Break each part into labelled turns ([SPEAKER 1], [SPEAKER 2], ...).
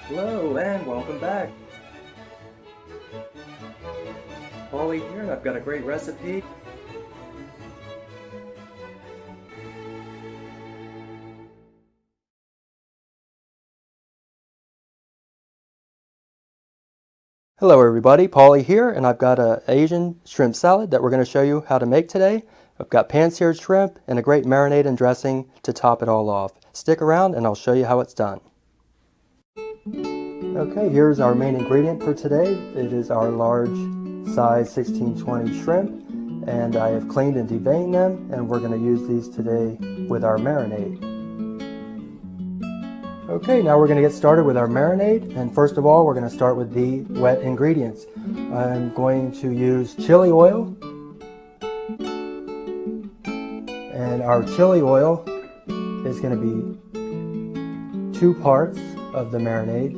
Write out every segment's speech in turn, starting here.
[SPEAKER 1] Hello and welcome back. Paulie here, and I've got a great recipe. Hello everybody, Paulie here, and I've got an Asian shrimp salad that we're going to show you how to make today. I've got pan-seared shrimp and a great marinade and dressing to top it all off. Stick around and I'll show you how it's done. Okay, here's our main ingredient for today. It is our large size 1620 shrimp, and I have cleaned and deveined them, and we're going to use these today with our marinade. Okay, now we're going to get started with our marinade, and first of all we're going to start with the wet ingredients. I'm going to use chili oil, and our chili oil is going to be 2 parts of the marinade,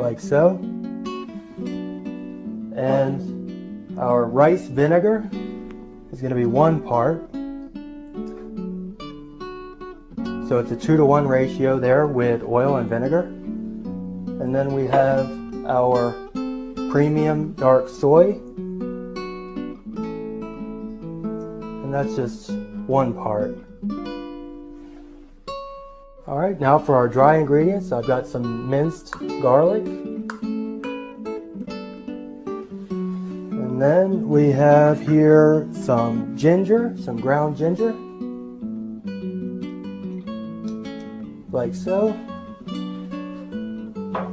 [SPEAKER 1] like so. And our rice vinegar is going to be 1 part. So it's a 2-to-1 ratio there with oil and vinegar. And then we have our premium dark soy, and that's just 1 part. Alright, now for our dry ingredients, I've got some minced garlic. And then we have here some ginger, some ground ginger, like so.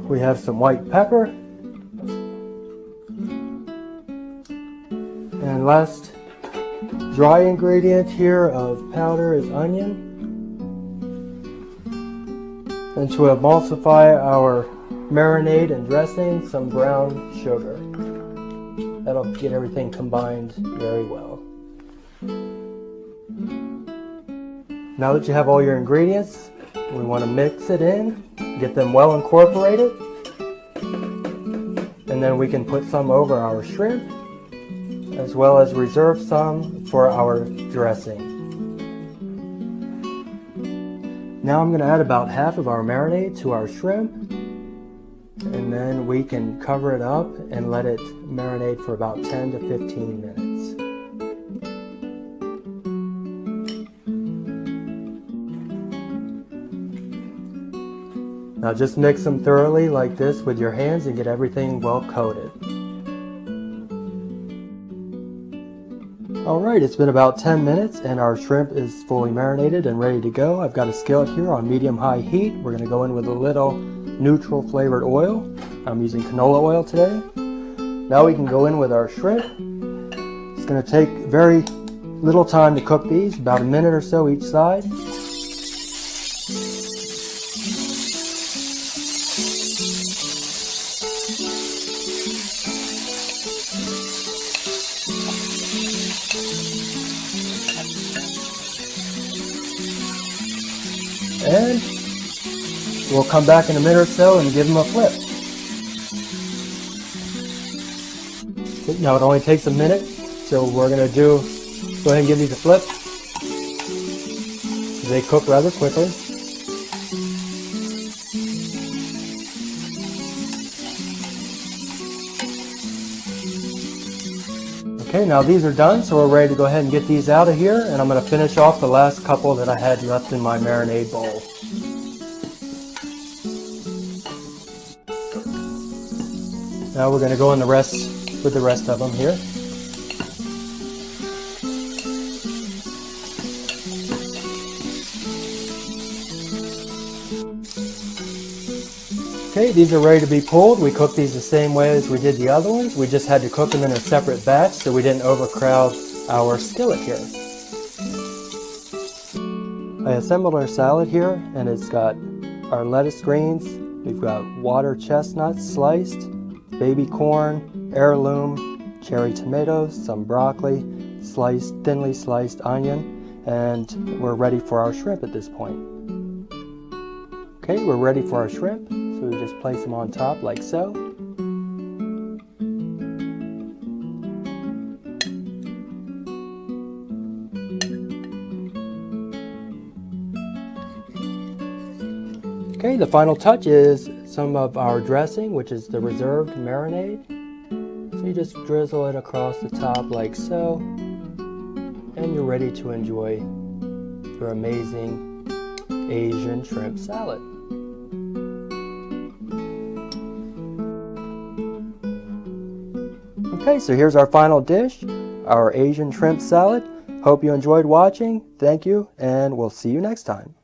[SPEAKER 1] We have some white pepper. And last dry ingredient here of powder is onion. And to emulsify our marinade and dressing, some brown sugar. That'll get everything combined very well. Now that you have all your ingredients, we want to mix it in, get them well incorporated, and then we can put some over our shrimp, as well as reserve some for our dressing. Now I'm going to add about half of our marinade to our shrimp, and then we can cover it up and let it marinate for about 10 to 15 minutes. Now just mix them thoroughly like this with your hands and get everything well coated. Alright, it's been about 10 minutes and our shrimp is fully marinated and ready to go. I've got a skillet here on medium-high heat. We're going to go in with a little neutral flavored oil. I'm using canola oil today. Now we can go in with our shrimp. It's going to take very little time to cook these, about a minute or so each side. And we'll come back in a minute or so and give them a flip. Now it only takes a minute, so we're going to go ahead and give these a flip. They cook rather quickly. Okay, now these are done, so we're ready to go ahead and get these out of here, and I'm going to finish off the last couple that I had left in my marinade bowl. Now we're going to go in with the rest of them here. Okay, these are ready to be pulled. We cooked these the same way as we did the other ones. We just had to cook them in a separate batch so we didn't overcrowd our skillet here. I assembled our salad here, and it's got our lettuce greens, we've got water chestnuts sliced, baby corn, heirloom, cherry tomatoes, some broccoli, thinly sliced onion, and we're ready for our shrimp at this point. Okay, we're ready for our shrimp, so we just place them on top like so. Okay, the final touch is some of our dressing, which is the reserved marinade. So you just drizzle it across the top like so, and you're ready to enjoy your amazing Asian shrimp salad. Okay, so here's our final dish, our Asian shrimp salad. Hope you enjoyed watching. Thank you, and we'll see you next time.